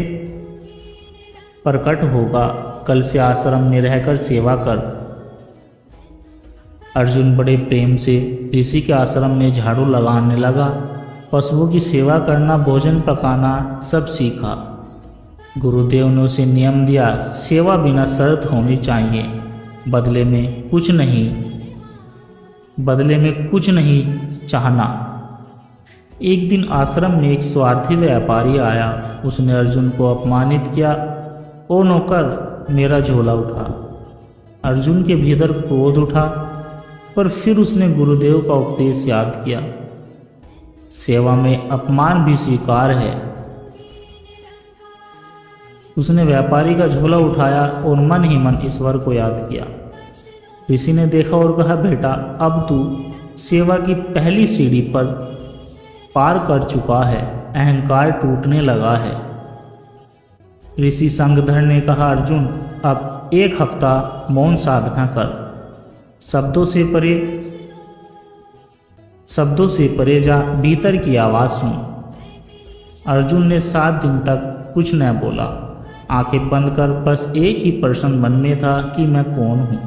प्रकट होगा। कल से आश्रम में रहकर सेवा कर। अर्जुन बड़े प्रेम से ऋषि के आश्रम में झाड़ू लगाने लगा। पशुओं की सेवा करना, भोजन पकाना सब सीखा। गुरुदेव ने उसे नियम दिया, सेवा बिना शर्त होनी चाहिए, बदले में कुछ नहीं चाहना। एक दिन आश्रम में एक स्वार्थी व्यापारी आया। उसने अर्जुन को अपमानित किया। ओ नौकर, मेरा झोला उठा। अर्जुन के भीतर क्रोध उठा, पर फिर उसने गुरुदेव का उपदेश याद किया, सेवा में अपमान भी स्वीकार है। उसने व्यापारी का झोला उठाया और मन ही मन ईश्वर को याद किया। ऋषि ने देखा और कहा, बेटा अब तू सेवा की पहली सीढ़ी पर पार कर चुका है, अहंकार टूटने लगा है। ऋषि शंखधर ने कहा, अर्जुन अब एक हफ्ता मौन साधना कर, शब्दों से परे जा, भीतर की आवाज़ सुन। अर्जुन ने 7 दिन तक कुछ न बोला, आंखें बंद कर बस एक ही प्रश्न मन में था कि मैं कौन हूँ।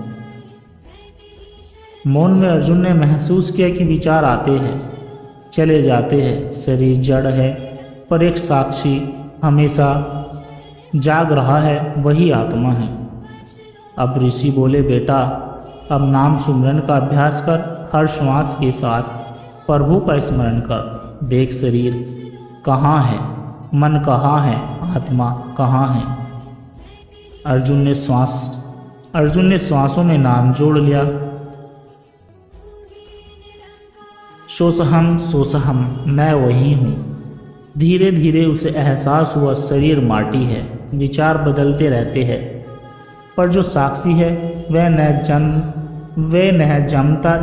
मौन में अर्जुन ने महसूस किया कि विचार आते हैं, चले जाते हैं, शरीर जड़ है, पर एक साक्षी हमेशा जाग रहा है, वही आत्मा है। अब ऋषि बोले, बेटा अब नाम सुमरन का अभ्यास कर, हर श्वास के साथ प्रभु का स्मरण कर। देख शरीर कहाँ है, मन कहाँ है, आत्मा कहाँ है। अर्जुन ने श्वासों में नाम जोड़ लिया। सोसहम मैं वही हूँ। धीरे धीरे उसे एहसास हुआ शरीर माटी है, विचार बदलते रहते हैं, पर जो साक्षी है वह न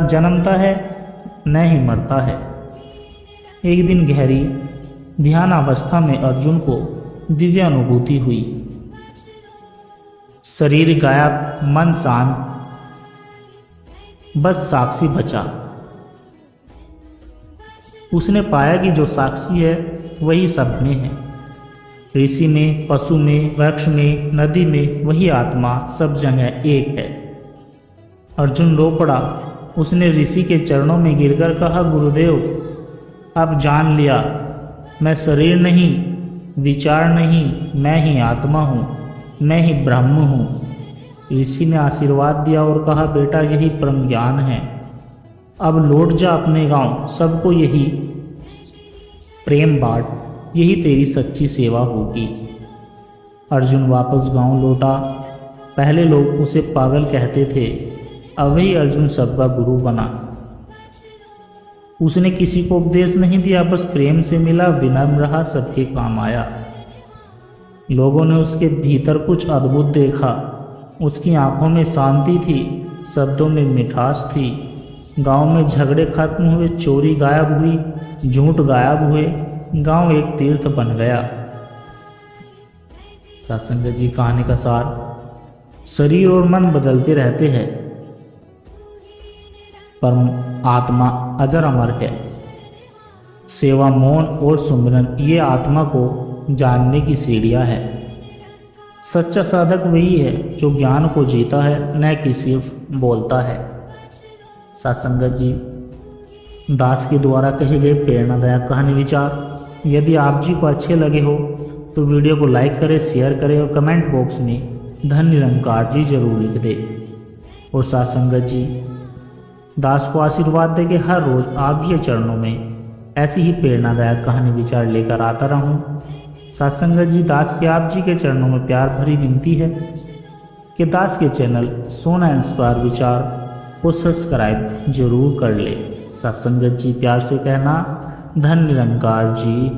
जन्मता है न ही मरता है। एक दिन गहरी ध्यान अवस्था में अर्जुन को दिव्य अनुभूति हुई। शरीर गायब, मन शांत, बस साक्षी बचा। उसने पाया कि जो साक्षी है वही सब में है, ऋषि में, पशु में, वृक्ष में, नदी में, वही आत्मा सब जगह एक है। अर्जुन रो पड़ा। उसने ऋषि के चरणों में गिरकर कहा, गुरुदेव अब जान लिया, मैं शरीर नहीं, विचार नहीं, मैं ही आत्मा हूँ, मैं ही ब्रह्म हूँ। ऋषि ने आशीर्वाद दिया और कहा, बेटा यही परम ज्ञान है, अब लौट जा अपने गांव, सबको यही प्रेम बांट, यही तेरी सच्ची सेवा होगी। अर्जुन वापस गांव लौटा। पहले लोग उसे पागल कहते थे, अब वही अर्जुन सबका गुरु बना। उसने किसी को उपदेश नहीं दिया, बस प्रेम से मिला, विनम्र रहा, सबके काम आया। लोगों ने उसके भीतर कुछ अद्भुत देखा। उसकी आंखों में शांति थी, शब्दों में मिठास थी। गांव में झगड़े खत्म हुए, चोरी गायब हुई, झूठ गायब हुए, गांव एक तीर्थ बन गया। सत्संग जी कहानी का सार, शरीर और मन बदलते रहते हैं पर आत्मा अजर अमर है। सेवा, मौन और सुमिरन ये आत्मा को जानने की सीढ़ियाँ है। सच्चा साधक वही है जो ज्ञान को जीता है, न कि सिर्फ बोलता है। सत्संगत जी दास के द्वारा कहे गए प्रेरणादायक कहानी विचार यदि आप जी को अच्छे लगे हो तो वीडियो को लाइक करें, शेयर करें और कमेंट बॉक्स में धन निरंकार जी जरूर लिख दें। और सत्संगत जी दास को आशीर्वाद दे कि हर रोज़ आप जी के चरणों में ऐसी ही प्रेरणादायक कहानी विचार लेकर आता रहूं। सत्संगत जी दास के आप जी के चरणों में प्यार भरी विनती है कि दास के चैनल सोना इंस्पायर विचार को सब्सक्राइब जरूर कर ले। सत्संगत जी प्यार से कहना, धन निरंकार जी।